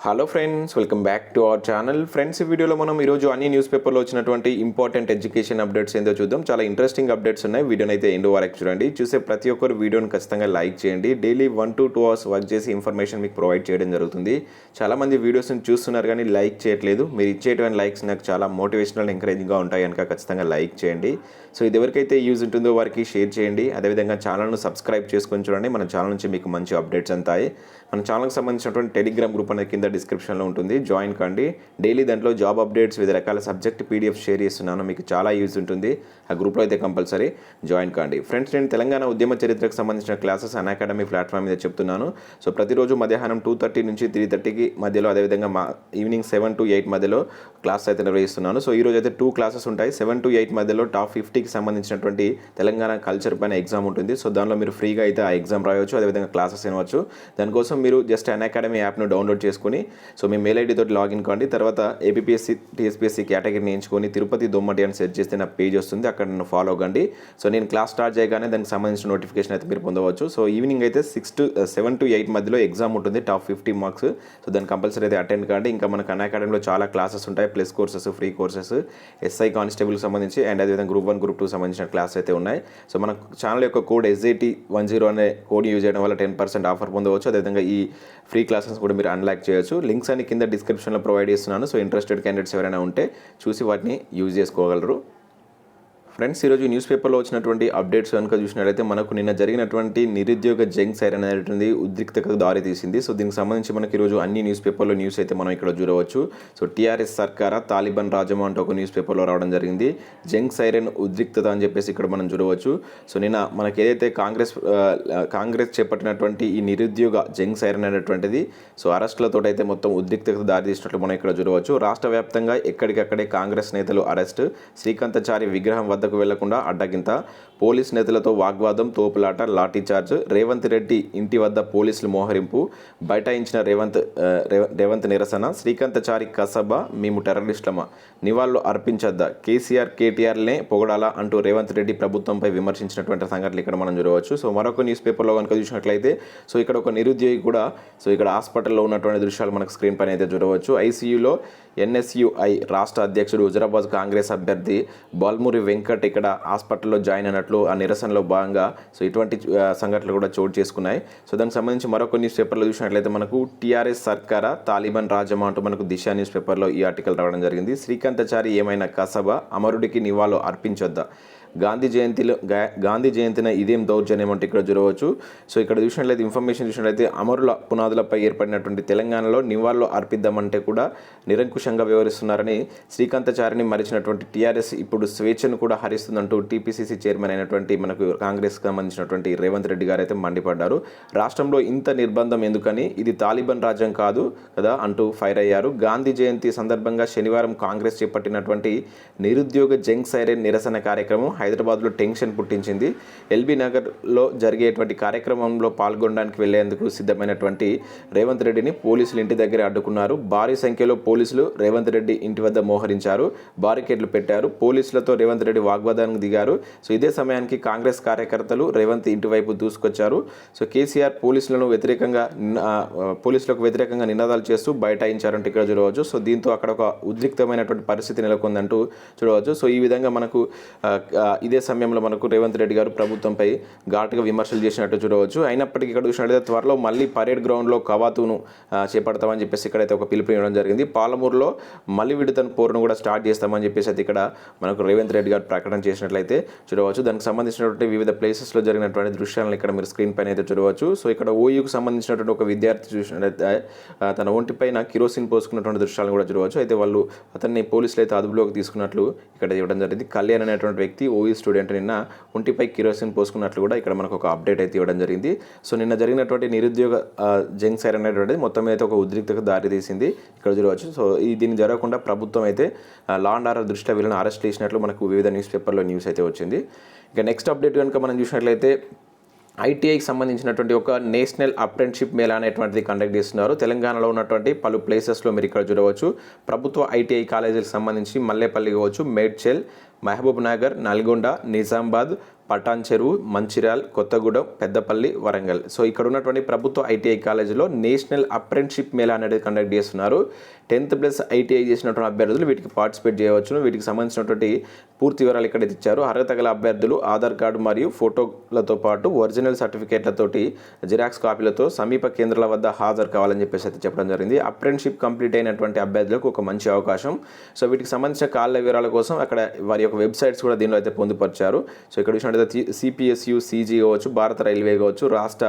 Hello friends, welcome back to our channel. Friends, ఈ వీడియోలో మనం ఈరోజు అన్ని న్యూస్ పేపర్లో వచ్చినటువంటి ఇంపార్టెంట్ ఎడ్యుకేషన్ అప్డేట్స్ ఏందో చూద్దాం. చాలా ఇంట్రెస్టింగ్ అప్డేట్స్ ఉన్నాయి. వీడియోని అయితే ఎండ్ వరకు చూడండి. చూసే ప్రతి ఒక్కరు వీడియోని ఖచ్చితంగా లైక్ చేయండి. డైలీ 1 to 2 hours వర్క్ చేసి ఇన్ఫర్మేషన్ మీకు ప్రొవైడ్ చేయడం జరుగుతుంది. చాలామంది వీడియోస్ని చూస్తున్నారు కానీ లైక్ చేయట్లేదు. మీరు ఇచ్చేటువంటి లైక్స్ నాకు చాలా మోటివేషనల్ ఎంకరేజింగ్గా ఉంటాయి కనుక ఖచ్చితంగా లైక్ చేయండి. సో ఇది ఎవరికైతే యూజ్ ఉంటుందో వారికి షేర్ చేయండి. అదేవిధంగా ఛానల్ను సబ్స్క్రైబ్ చేసుకొని చూడండి. మన ఛానల్ నుంచి మీకు మంచి అప్డేట్స్ అంతాయి. మన ఛానల్కి సంబంధించినటువంటి టెలిగ్రామ్ గ్రూప్ అనేది కింద డిస్క్రిప్షన్లో ఉంటుంది, జాయిన్ కండి. డైలీ దాంట్లో జాబ్ అప్డేట్స్, వివిధ రకాల సబ్జెక్ట్ పీడిఎఫ్ షేర్ చేస్తున్నాను. మీకు చాలా యూజ్ ఉంటుంది. ఆ గ్రూప్లో అయితే కంపల్సరీ జాయిన్ కండి. ఫ్రెండ్స్, నేను తెలంగాణ ఉద్యమ చరిత్రకు సంబంధించిన క్లాసెస్ unacademy ప్లాట్ఫామ్ మీద చెప్తున్నాను. సో ప్రతిరోజు మధ్యాహ్నం 2:30 నుంచి 3:30కి మధ్యలో, అదేవిధంగా ఈవినింగ్ 7 to 8 మధ్యలో క్లాస్ అయితే నిర్వహిస్తున్నాను. సో ఈరోజు అయితే 2 క్లాసెస్ ఉంటాయి. 7 to 8 మధ్యలో టాప్ 50కి సంబంధించినటువంటి తెలంగాణ కల్చర్ పైన ఎగ్జామ్ ఉంటుంది. సో దానిలో మీరు ఫ్రీగా అయితే ఆ ఎగ్జామ్ రాయవచ్చు, అదేవిధంగా క్లాసెస్ వినవచ్చు. దానికోసం మీరు జస్ట్ unacademy యాప్ను డౌన్లోడ్ చేసుకుని సో మీ మెయిల్ ఐడి తోటి లాగిన్ కాండి. తర్వాత APPSC TSPSC కేటగిరీని ఎంచుకొని తిరుపతి దొమ్మటి అని సెర్చ్ చేస్తే నా పేజ్ వస్తుంది. అక్కడ నన్ను ఫాలో అవ్వండి. సో నేను క్లాస్ స్టార్ట్ చేయగానే దానికి సంబంధించిన నోటిఫికేషన్ అయితే మీరు పొందవచ్చు. సో ఈవినింగ్ అయితే 7 to 8 మధ్యలో ఎగ్జామ్ ఉంటుంది, టాప్ 50 మార్క్స్. సో దాన్ని కంపల్సరీ అయితే అటెండ్ కాండి. ఇంకా మనకు unacademyలో చాలా క్లాసెస్ ఉంటాయి, plus courses, free courses, SI కానిస్టేబుల్కి సంబంధించి అండ్ అదేవిధంగా గ్రూప్ 1 గ్రూప్ 2 సంబంధించిన క్లాస్ అయితే ఉన్నాయి. సో మన ఛానల్ యొక్క కోడ్ SAT10 అనే కోడ్ యూజ్ చేయడం వల్ల 10% ఆఫర్ పొందవచ్చు. అదేవిధంగా ఈ ఫ్రీ క్లాసెస్ కూడా మీరు అన్లాక్ చేయొచ్చు. లింక్స్ అని కింద డిస్క్రిప్షన్లో ప్రొవైడ్ చేస్తున్నాను. సో ఇంట్రెస్టెడ్ క్యాండిడేట్స్ ఎవరైనా ఉంటే చూసి వాటిని యూజ్ చేసుకోగలరు. ఫ్రెండ్స్, ఈరోజు న్యూస్ పేపర్లో వచ్చినటువంటి అప్డేట్స్ కనుక చూసినట్లయితే మనకు నిన్న జరిగినటువంటి నిరుద్యోగ జంగ్ సైరన్ అనేటువంటి ఉద్రిక్తతకు దారి తీసింది. సో దీనికి సంబంధించి మనకి ఈరోజు అన్ని న్యూస్ పేపర్లో న్యూస్ అయితే మనం ఇక్కడ చూడవచ్చు. సో టీఆర్ఎస్ సర్కారా తాలిబాన్ రాజ్యమా అంటే ఒక న్యూస్ పేపర్లో రావడం జరిగింది. జంగ్ సైరన్ ఉద్రిక్తత అని చెప్పేసి ఇక్కడ మనం చూడవచ్చు. సో నిన్న మనకి ఏదైతే కాంగ్రెస్ చేపట్టినటువంటి ఈ నిరుద్యోగ జంగ్ సైరన్ అనేటువంటిది సో అరెస్టులతో అయితే మొత్తం ఉద్రిక్తతకు దారి తీసినట్లు మనం ఇక్కడ చూడవచ్చు. రాష్ట్ర వ్యాప్తంగా ఎక్కడికక్కడే కాంగ్రెస్ నేతలు అరెస్ట్, శ్రీకాంతాచారి విగ్రహం వద్ద వెళ్లకుండా అడ్డగింత, పోలీస్ నేతలతో వాగ్వాదం, తోపులాట, లాఠీచార్జ్, రేవంత్ రెడ్డి ఇంటి వద్ద పోలీసులు మోహరింపు, బైఠాయించిన రేవంత్ నిరసన, శ్రీకాంతాచారి కసబా, మేము టెర్రరిస్టులమా, నివాళులు అర్పించద్దా, కేటీఆర్లనే పొగడాలా అంటూ రేవంత్ రెడ్డి ప్రభుత్వంపై విమర్శించినటువంటి సంఘటనలు ఇక్కడ మనం చూడవచ్చు. సో మరొక న్యూస్ పేపర్లో కనుక చూసినట్లయితే సో ఇక్కడ ఒక నిరుద్యోగి కూడా సో ఇక్కడ హాస్పిటల్లో ఉన్నటువంటి దృశ్యాలు మనకు స్క్రీన్ పైన అయితే చూడవచ్చు. ఐసీయూలో NSUI రాష్ట్ర అధ్యక్షుడు, హుజరాబాద్ కాంగ్రెస్ అభ్యర్థి బాల్మూరి వెంకట్ ఇక్కడ హాస్పిటల్లో జాయిన్ అయినట్లు ఆ నిరసనలో భాగంగా సో ఇటువంటి సంఘటనలు కూడా చోటు చేసుకున్నాయి. సో దానికి సంబంధించి మరొక న్యూస్ పేపర్లో చూసినట్లయితే మనకు టీఆర్ఎస్ సర్కారా తాలిబాన్ రాజ్యమా అంటూ మనకు దిశ న్యూస్ పేపర్లో ఈ ఆర్టికల్ రావడం జరిగింది. శ్రీకాంతాచారి ఏమైనా కసబా, అమరుడికి నివాళులు అర్పించొద్దా, గాంధీ జయంతిన ఇదేం దౌర్జన్యం అంటే ఇక్కడ చూడవచ్చు. సో ఇక్కడ చూసినట్లయితే ఇన్ఫర్మేషన్ చూసినట్లయితే అమరుల పునాదులపై ఏర్పడినటువంటి తెలంగాణలో నివాళులు అర్పిద్దామంటే కూడా నిరంకుశంగా వ్యవహరిస్తున్నారని, శ్రీకాంతాచారిని మరిచినటువంటి టీఆర్ఎస్ ఇప్పుడు స్వేచ్ఛను కూడా హరిస్తుందంటూ TPCC చైర్మన్ అయినటువంటి మనకు కాంగ్రెస్కి సంబంధించినటువంటి రేవంత్ రెడ్డి గారు అయితే మండిపడ్డారు. రాష్ట్రంలో ఇంత నిర్బంధం ఎందుకని, ఇది తాలిబాన్ రాజ్యం కాదు కదా అంటూ ఫైర్ అయ్యారు. గాంధీ జయంతి సందర్భంగా శనివారం కాంగ్రెస్ చేపట్టినటువంటి నిరుద్యోగ జంగ్ సైరన్ నిరసన కార్యక్రమం హైదరాబాద్లో టెన్షన్ పుట్టించింది. LB నగర్లో జరిగేటువంటి కార్యక్రమంలో పాల్గొనడానికి వెళ్లేందుకు సిద్ధమైనటువంటి రేవంత్ రెడ్డిని పోలీసులు ఇంటి దగ్గర అడ్డుకున్నారు. భారీ సంఖ్యలో పోలీసులు రేవంత్ రెడ్డి ఇంటి వద్ద మోహరించారు, బారికేడ్లు పెట్టారు. పోలీసులతో రేవంత్ రెడ్డి వాగ్వాదానికి దిగారు. సో ఇదే సమయానికి కాంగ్రెస్ కార్యకర్తలు రేవంత్ ఇంటి వైపు దూసుకొచ్చారు. సో కేసీఆర్ పోలీసులకు వ్యతిరేకంగా నినాదాలు చేస్తూ బైఠాయించారంటే ఇక్కడ చూడవచ్చు. సో దీంతో అక్కడ ఒక ఉద్రిక్తమైనటువంటి పరిస్థితి నెలకొందంటూ చూడవచ్చు. సో ఈ విధంగా మనకు ఇదే సమయంలో మనకు రేవంత్ రెడ్డి గారు ప్రభుత్వంపై ఘాటుగా విమర్శలు చేసినట్టు చూడవచ్చు. అయినప్పటికీ ఇక్కడ చూసినట్లయితే త్వరలో మళ్ళీ పరేడ్ గ్రౌండ్లో కవాతును చేపడతామని చెప్పేసి ఇక్కడైతే ఒక పిలుపు ఇవ్వడం జరిగింది. పాలమూరులో మళ్ళీ విడతన పోరును కూడా స్టార్ట్ చేస్తామని చెప్పేసి అయితే ఇక్కడ మనకు రేవంత్ రెడ్డి గారు ప్రకటన చేసినట్లయితే చూడవచ్చు. దానికి సంబంధించినటువంటి వివిధ ప్లేసెస్లో జరిగినటువంటి దృశ్యాలను ఇక్కడ మీరు స్క్రీన్ పైన అయితే చూడవచ్చు. సో ఇక్కడ OUకు సంబంధించినటువంటి ఒక విద్యార్థి చూసినట్లయితే తన ఒంటిపైన కిరోసిన్ పోసుకున్నటువంటి దృశ్యాలను కూడా చూడవచ్చు. అయితే వాళ్ళు అతన్ని పోలీసులు అయితే అదుపులోకి తీసుకున్నట్లు ఇక్కడ ఇవ్వడం జరిగింది. కళ్యాణ్ అనేటువంటి వ్యక్తి OU స్టూడెంట్ నిన్న ఒంటిపై కిరోసిన్ పోసుకున్నట్లు కూడా ఇక్కడ మనకు ఒక అప్డేట్ అయితే ఇవ్వడం జరిగింది. సో నిన్న జరిగినటువంటి నిరుద్యోగ జంగ్ సైరన్ అనేటువంటిది మొత్తం అయితే ఒక ఉద్రిక్తకు దారి తీసింది ఇక్కడ చూడవచ్చు. సో దీన్ని జరగకుండా ప్రభుత్వం అయితే లా అండ్ ఆర్డర్ దృష్ట్యా వీళ్ళని అరెస్ట్ చేసినట్లు మనకు వివిధ న్యూస్ పేపర్లో న్యూస్ అయితే వచ్చింది. ఇక నెక్స్ట్ అప్డేట్ కనుక మనం చూసినట్లయితే ITIకి సంబంధించినటువంటి ఒక నేషనల్ అప్రెంటిస్షిప్ మేళా అనేటువంటిది కండక్ట్ చేస్తున్నారు. తెలంగాణలో ఉన్నటువంటి పలు ప్లేసెస్లో మీరు ఇక్కడ చూడవచ్చు. ప్రభుత్వ ITI కాలేజీలకు సంబంధించి మల్లేపల్లి కావచ్చు, మేడ్చల్, మహబూబ్ నగర్, నల్గొండ, నిజామాబాద్, పటాన్ చెరువు, మంచిర్యాల్, కొత్తగూడెం, పెద్దపల్లి, వరంగల్. సో ఇక్కడ ఉన్నటువంటి ప్రభుత్వ ఐటీఐ కాలేజీలో నేషనల్ అప్రెంటిస్షిప్ మేళా అనేది కండక్ట్ చేస్తున్నారు. 10th ప్లస్ ఐటీఐ చేసినటువంటి అభ్యర్థులు వీటికి పార్టిసిపేట్ చేయవచ్చును. వీటికి సంబంధించినటువంటి పూర్తి వివరాలు ఇక్కడ ఇచ్చారు. అర్హత గల అభ్యర్థులు ఆధార్ కార్డు మరియు ఫోటోలతో పాటు ఒరిజినల్ సర్టిఫికేట్లతోటి జిరాక్స్ కాపీలతో సమీప కేంద్రాల వద్ద హాజరు కావాలని చెప్పేసి అయితే చెప్పడం జరిగింది. అప్రెంటిస్షిప్ కంప్లీట్ అయినటువంటి అభ్యర్థులకు ఒక మంచి అవకాశం. సో వీటికి సంబంధించిన కాళ్ళ వివరాల కోసం అక్కడ వారి యొక్క వెబ్సైట్స్ కూడా దీనిలో అయితే పొందుపరిచారు. సో ఇక్కడ చూసినట్లయితే సిపిఎస్యు, సిజీ కావచ్చు, భారత రైల్వే కావచ్చు, రాష్ట్ర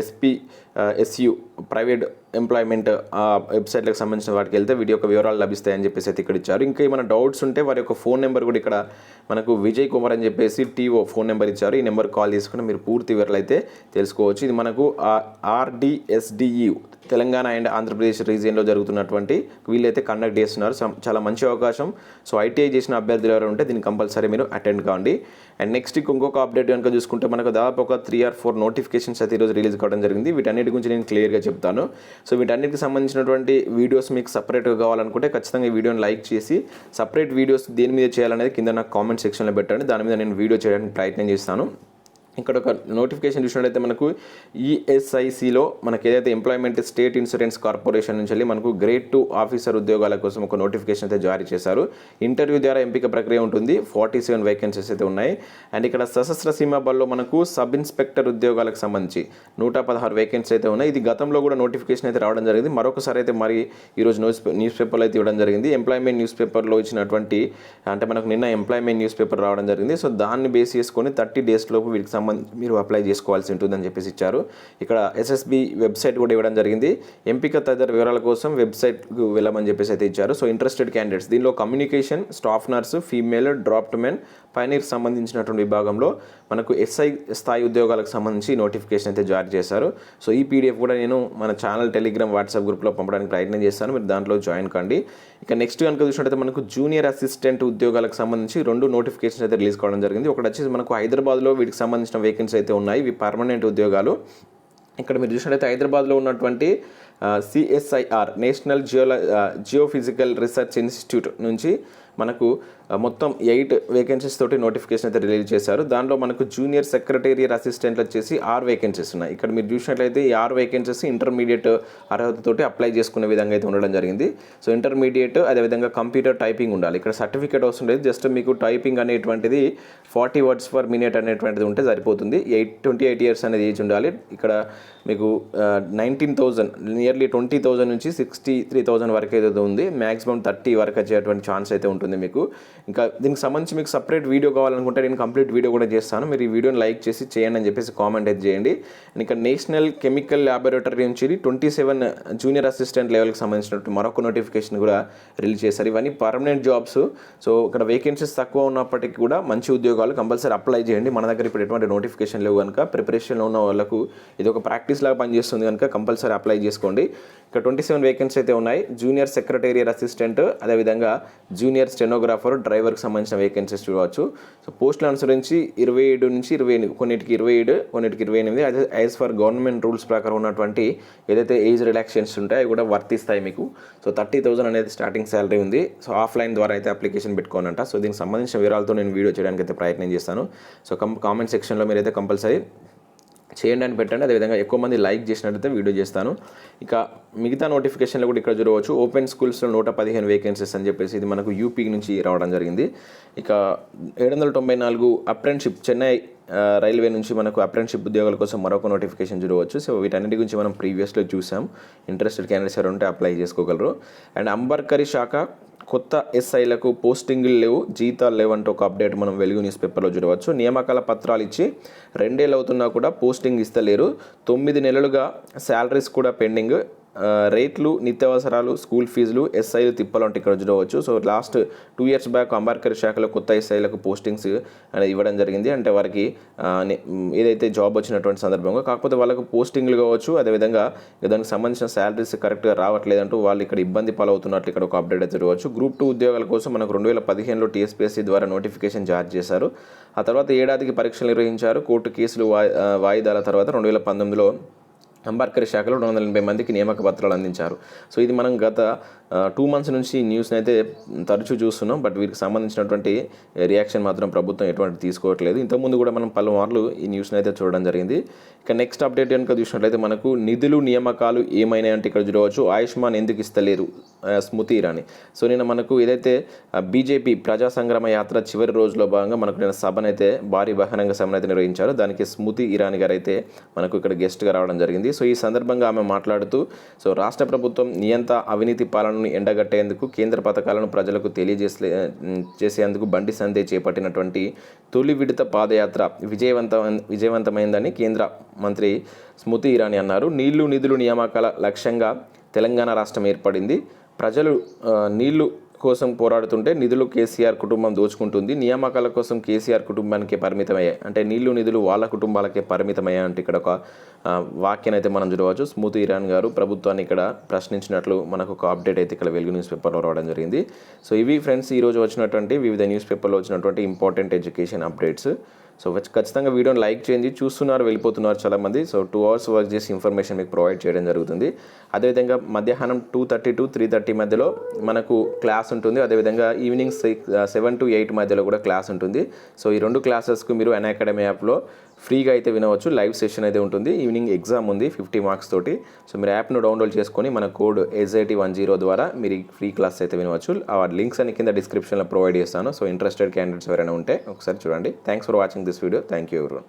ఎస్పిఎస్యు, ప్రైవేట్ ఎంప్లాయ్మెంట్ వెబ్సైట్లకు సంబంధించిన వాటికి వెళ్తే వీటి యొక్క వివరాలు లభిస్తాయని చెప్పేసి అయితే ఇక్కడ ఇచ్చారు. ఇంకా ఏమైనా డౌట్స్ ఉంటే వారి యొక్క ఫోన్ నెంబర్ కూడా ఇక్కడ మనకు విజయ్ కుమార్ అని చెప్పేసి టీఓ ఫోన్ నెంబర్ ఇచ్చారు. ఈ నెంబర్ కాల్ చేసుకుని మీరు పూర్తి వివరాలు అయితే తెలుసుకోవచ్చు. ఇది మనకు ఆర్డిఎస్డియు తెలంగాణ అండ్ ఆంధ్రప్రదేశ్ రీజియన్లో జరుగుతున్నటువంటి వీళ్ళైతే కండక్ట్ చేస్తున్నారు. చాలా మంచి అవకాశం. సో ఐటీఐ చేసిన అభ్యర్థులు ఎవరు ఉంటే దీన్ని కంపల్సరీ మీరు అటెండ్ కావండి. అండ్ నెక్స్ట్ ఇంకొక అప్డేట్ కనుక చూసుకుంటే మనకు దాదాపు ఒక 3 or 4 నోటిఫికేషన్స్ అయితే ఈరోజు రిలీజ్ కావడం జరిగింది. వీటన్నిటి గురించి నేను క్లియర్గా చెప్తాను. సో వీటన్నిటికి సంబంధించినటువంటి వీడియోస్ మీకు సపరేట్గా కావాలనుకుంటే ఖచ్చితంగా ఈ వీడియోని లైక్ చేసి సపరేట్ వీడియోస్ దేని మీద చేయాలనేది కింద నాకు కామెంట్ సెక్షన్లో పెట్టండి. దాని మీద నేను వీడియో చేయడానికి ప్రయత్నం చేస్తాను. ఇక్కడ ఒక నోటిఫికేషన్ చూసినట్లయితే మనకు ఈఎస్ఐసిలో మనకి ఏదైతే ఎంప్లాయ్మెంట్ స్టేట్ ఇన్సూరెన్స్ కార్పొరేషన్ నుంచి వెళ్ళి మనకు గ్రేడ్ 2 ఆఫీసర్ ఉద్యోగాల కోసం ఒక నోటిఫికేషన్ అయితే జారీ చేశారు. ఇంటర్వ్యూ ద్వారా ఎంపిక ప్రక్రియ ఉంటుంది. 47 వేకెన్సీస్ అయితే ఉన్నాయి. అండ్ ఇక్కడ సశస్త్ర సీమా బల్లో మనకు సబ్ ఇన్స్పెక్టర్ ఉద్యోగాలకు సంబంధించి 116 వేకెన్సీ అయితే ఉన్నాయి. ఇది గతంలో కూడా నోటిఫికేషన్ అయితే రావడం జరిగింది. మరొకసారి అయితే మరి ఈరోజు న్యూస్ పేపర్లో అయితే ఇవ్వడం జరిగింది. ఎంప్లాయ్మెంట్ న్యూస్ పేపర్లో ఇచ్చినటువంటి అంటే మనకు నిన్న ఎంప్లాయ్మెంట్ న్యూస్ పేపర్ రావడం జరిగింది. సో దాన్ని బేస్ చేసుకొని 30 days లోపు వీటికి మీరు అప్లై చేసుకోవాల్సి ఉంటుందని చెప్పేసి ఇచ్చారు. ఇక్కడ ఎస్ఎస్బి వెబ్సైట్ కూడా ఇవ్వడం జరిగింది. ఎంపిక తదితర వివరాల కోసం వెబ్సైట్కు వెళ్ళమని చెప్పేసి అయితే ఇచ్చారు. సో ఇంట్రెస్టెడ్ క్యాండిడేట్స్ దీనిలో communication, staff nurse, female, draft men, pioneer సంబంధించినటువంటి విభాగంలో మనకు ఎస్ఐ స్థాయి ఉద్యోగాలకు సంబంధించి నోటిఫికేషన్ అయితే జారీ చేశారు. సో ఈ పీడిఎఫ్ కూడా నేను మన ఛానల్, టెలిగ్రామ్, వాట్సాప్ గ్రూప్లో పంపడానికి ప్రయత్నం చేస్తాను. మీరు దాంట్లో జాయిన్ కండి. ఇక నెక్స్ట్ కనుక చూసినట్టయితే మనకు జూనియర్ అసిస్టెంట్ ఉద్యోగాలకు సంబంధించి 2 నోటిఫికేషన్స్ అయితే రిలీజ్ కావడం జరిగింది. ఒకటి వచ్చేసి మనకు హైదరాబాద్లో వీటికి సంబంధించిన వేకెన్సీ అయితే ఉన్నాయి. ఇవి పర్మనెంట్ ఉద్యోగాలు. ఇక్కడ మీరు చూసినట్లయితే హైదరాబాద్లో ఉన్నటువంటి CSIR national geophysical research institute నుంచి మనకు మొత్తం 8 వేకెన్సీస్ తోటి నోటిఫికేషన్ అయితే రిలీజ్ చేశారు. దాంట్లో మనకు జూనియర్ సెక్రటేరియట్ అసిస్టెంట్లు వచ్చేసి 6 వేకెన్సీస్ ఉన్నాయి. ఇక్కడ మీరు చూసినట్లయితే ఈ 6 వేకెన్సీస్ ఇంటర్మీడియట్ అర్హతతోటి అప్లై చేసుకునే విధంగా అయితే ఉండడం జరిగింది. సో ఇంటర్మీడియట్ అదేవిధంగా కంప్యూటర్ టైపింగ్ ఉండాలి. ఇక్కడ సర్టిఫికేట్ అవసరం లేదు. జస్ట్ మీకు టైపింగ్ అనేటువంటిది 40 words per minute అనేటువంటిది ఉంటే సరిపోతుంది. 28 years అనేది ఏజ్ ఉండాలి. ఇక్కడ మీకు 19,000 నియర్లీ 20,000 నుంచి 63,000 వరకు అయితే ఉంది. మ్యాక్సిమం 30 వరకు వచ్చేటువంటి ఛాన్స్ అయితే ఉంటుంది మీకు. ఇంకా దీనికి సంబంధించి మీకు సపరేట్ వీడియో కావాలనుకుంటే నేను కంప్లీట్ వీడియో కూడా చేస్తాను. మీరు ఈ వీడియోని లైక్ చేసి చేయండి అని చెప్పేసి కామెంట్ అయితే చేయండి. ఇంకా నేషనల్ కెమికల్ ల్యాబొరేటరీ నుంచి 27 జూనియర్ అసిస్టెంట్ లెవెల్కి సంబంధించినట్టు మరొక నోటిఫికేషన్ కూడా రిలీజ్ చేశారు. ఇవన్నీ పర్మనెంట్ జాబ్స్. సో ఇక్కడ వేకెన్సీస్ తక్కువ ఉన్నప్పటికీ కూడా మంచి ఉద్యోగాలు, కంపల్సరీ అప్లై చేయండి. మన దగ్గర ఇప్పుడు ఎటువంటి నోటిఫికేషన్ లేవు కనుక ప్రిపరేషన్లో ఉన్న వాళ్ళకు ఇది ఒక ప్రాక్టీస్ లాగా పనిచేస్తుంది కనుక కంపల్సరీ అప్లై చేసుకోండి. ఇక్కడ 27 వేకెన్సీ అయితే ఉన్నాయి. జూనియర్ సెక్రటేరియట్ అసిస్టెంట్, అదేవిధంగా జూనియర్ స్టెనోగ్రాఫర్, డ్రైవర్కి సంబంధించిన వేకెన్సీస్ చూడవచ్చు. సో పోస్టుల అనుసరించి 27 నుంచి 28, కొన్నిటికి 27, కొన్నిటికి 28. అదే యాజ్ ఫర్ గవర్నమెంట్ రూల్స్ ప్రకారం ఉన్నటువంటి ఏదైతే ఏజ్ రిలాక్సేషన్స్ ఉంటాయో అవి కూడా వర్తిస్తాయి మీకు. సో 30,000 అనేది స్టార్టింగ్ శాలరీ ఉంది. సో ఆఫ్లైన్ ద్వారా అయితే అప్లికేషన్ పెట్టుకోనంట. సో దీనికి సంబంధించిన వివరాలతో నేను వీడియో చేయడానికి అయితే ప్రయత్నం చేస్తాను. సో కామెంట్ సెక్షన్లో మీరైతే కంపల్సరీ చేయండి అని పెట్టండి. అదేవిధంగా ఎక్కువ మంది లైక్ చేసినట్లయితే వీడియో చేస్తాను. ఇక మిగతా నోటిఫికేషన్లో కూడా ఇక్కడ చూడవచ్చు. ఓపెన్ స్కూల్స్లో 115 వేకెన్సీస్ అని చెప్పేసి ఇది మనకు యూపీ నుంచి రావడం జరిగింది. ఇక 794 అప్రెంటిస్షిప్ చెన్నై రైల్వే నుంచి మనకు అప్రెంటిస్షిప్ ఉద్యోగాల కోసం మరొక నోటిఫికేషన్ చూడవచ్చు. సో వీటన్నిటి గురించి మనం ప్రీవియస్లో చూసాం. ఇంట్రెస్టెడ్ క్యాండిడేట్స్ ఎవరు ఉంటే అప్లై చేసుకోగలరు. అండ్ అంబర్కరీ శాఖ కొత్త ఎస్ఐలకు పోస్టింగ్లు లేవు, జీతాలు లేవంటే ఒక అప్డేట్ మనం వెలుగు న్యూస్ పేపర్లో చూడవచ్చు. నియామకాల పత్రాలు ఇచ్చి 2 ఏళ్ళు అవుతున్నా కూడా పోస్టింగ్ ఇస్తలేరు. 9 నెలలుగా శాలరీస్ కూడా పెండింగ్. రేట్లు, నిత్యావసరాలు, స్కూల్ ఫీజులు, ఎస్ఐలు తిప్పాలంటే ఇక్కడ చూడవచ్చు. సో లాస్ట్ 2 years బ్యాక్ అంబర్కరీ శాఖలో కొత్త ఎస్ఐలకు పోస్టింగ్స్ అనేది ఇవ్వడం జరిగింది. అంటే వారికి ఏదైతే జాబ్ వచ్చినటువంటి సందర్భంగా, కాకపోతే వాళ్ళకు పోస్టింగ్లు కావచ్చు, అదేవిధంగా దానికి సంబంధించిన శాలరీస్ కరెక్ట్గా రావట్లేదంటూ వాళ్ళు ఇక్కడ ఇబ్బంది పాలవుతున్నట్లు ఇక్కడ ఒక అప్డేట్ అయితే చూడవచ్చు. గ్రూప్ 2 ఉద్యోగాల కోసం మనకు 2015లో TSPSC ద్వారా నోటిఫికేషన్ జారీ చేశారు. ఆ తర్వాత ఏడాదికి పరీక్షలు నిర్వహించారు. కోర్టు కేసులు వాయిదాల తర్వాత 2019లో అంబేద్కర్ శాఖలో 280 మందికి నియామక పత్రాలు అందించారు. సో ఇది మనం గత 2 మంత్స్ నుంచి ఈ న్యూస్ని అయితే తరచూ చూస్తున్నాం. బట్ వీరికి సంబంధించినటువంటి రియాక్షన్ మాత్రం ప్రభుత్వం ఎటువంటి తీసుకోవట్లేదు. ఇంతకుముందు కూడా మనం పలుమార్లు ఈ న్యూస్ని అయితే చూడడం జరిగింది. ఇక నెక్స్ట్ అప్డేట్ కనుక చూసినట్లయితే మనకు నిధులు నియామకాలు ఏమైనా అంటే ఇక్కడ చూడవచ్చు, ఆయుష్మాన్ ఎందుకు ఇస్తలేరు స్మృతి ఇరానీ. సో నిన్న మనకు ఏదైతే బీజేపీ ప్రజా సంగ్రామ యాత్ర చివరి రోజులో భాగంగా మనకు నేను సభనైతే భారీ బహిరంగ సభను అయితే నిర్వహించారు. దానికి స్మృతి ఇరానీ గారు అయితే మనకు ఇక్కడ గెస్ట్గా రావడం జరిగింది. సో ఈ సందర్భంగా ఆమె మాట్లాడుతూ సో రాష్ట్ర ప్రభుత్వం నియంత అవినీతి పాలనను ఎండగట్టేందుకు కేంద్ర పథకాలను ప్రజలకు చేసేందుకు బండి సందే చేపట్టినటువంటి తొలి విడత పాదయాత్ర విజయవంతమైందని కేంద్ర మంత్రి స్మృతి ఇరానీ అన్నారు. నీళ్లు నిధులు నియామకాల లక్ష్యంగా తెలంగాణ రాష్ట్రం ఏర్పడింది. ప్రజలు నీళ్లు కోసం పోరాడుతుంటే నిధులు కేసీఆర్ కుటుంబం దోచుకుంటుంది. నియామకాల కోసం కేసీఆర్ కుటుంబానికే పరిమితమయ్యాయి, అంటే నీళ్లు నిధులు వాళ్ళ కుటుంబాలకే పరిమితమయ్యాయి అంటే ఇక్కడ ఒక వాక్యాన్ని అయితే మనం చూడవచ్చు. స్మృతి ఇరానీ గారు ప్రభుత్వాన్ని ఇక్కడ ప్రశ్నించినట్లు మనకు ఒక అప్డేట్ అయితే ఇక్కడ వెలుగు న్యూస్ పేపర్లో రావడం జరిగింది. సో ఇవి ఫ్రెండ్స్ ఈరోజు వచ్చినటువంటి వివిధ న్యూస్ పేపర్లో వచ్చినటువంటి ఇంపార్టెంట్ ఎడ్యుకేషన్ అప్డేట్స్. సో ఖచ్చితంగా వీడియోని లైక్ చేయండి. చూస్తున్నారు, వెళ్ళిపోతున్నారు చాలామంది. సో 2 hours వర్క్ చేసి ఇన్ఫర్మేషన్ మీకు ప్రొవైడ్ చేయడం జరుగుతుంది. అదేవిధంగా మధ్యాహ్నం 2:30 to 3:30 మధ్యలో మనకు క్లాస్ ఉంటుంది. అదేవిధంగా ఈవినింగ్ 7 to 8 మధ్యలో కూడా క్లాస్ ఉంటుంది. సో ఈ 2 క్లాసెస్కు మీరు unacademy యాప్లో ఫ్రీగా అయితే వినవచ్చు. లైవ్ సెషన్ అయితే ఉంటుంది. ఈవినింగ్ ఎగ్జామ్ ఉంది 50 మార్క్స్ తోటి. సో మీరు యాప్ను డౌన్లోడ్ చేసుకొని మన కోడ్ SIT10 ద్వారా మీరు ఫ్రీ క్లాస్ అయితే వినవచ్చు. ఆ లింక్స్ అన్ని కింద డిస్క్రిప్షన్లో ప్రొవైడ్ చేస్తాను. సో ఇంట్రెస్టెడ్ క్యాండిడేట్స్ ఎవరైనా ఉంటే ఒకసారి చూడండి. Thanks for watching this video. Thank you everyone.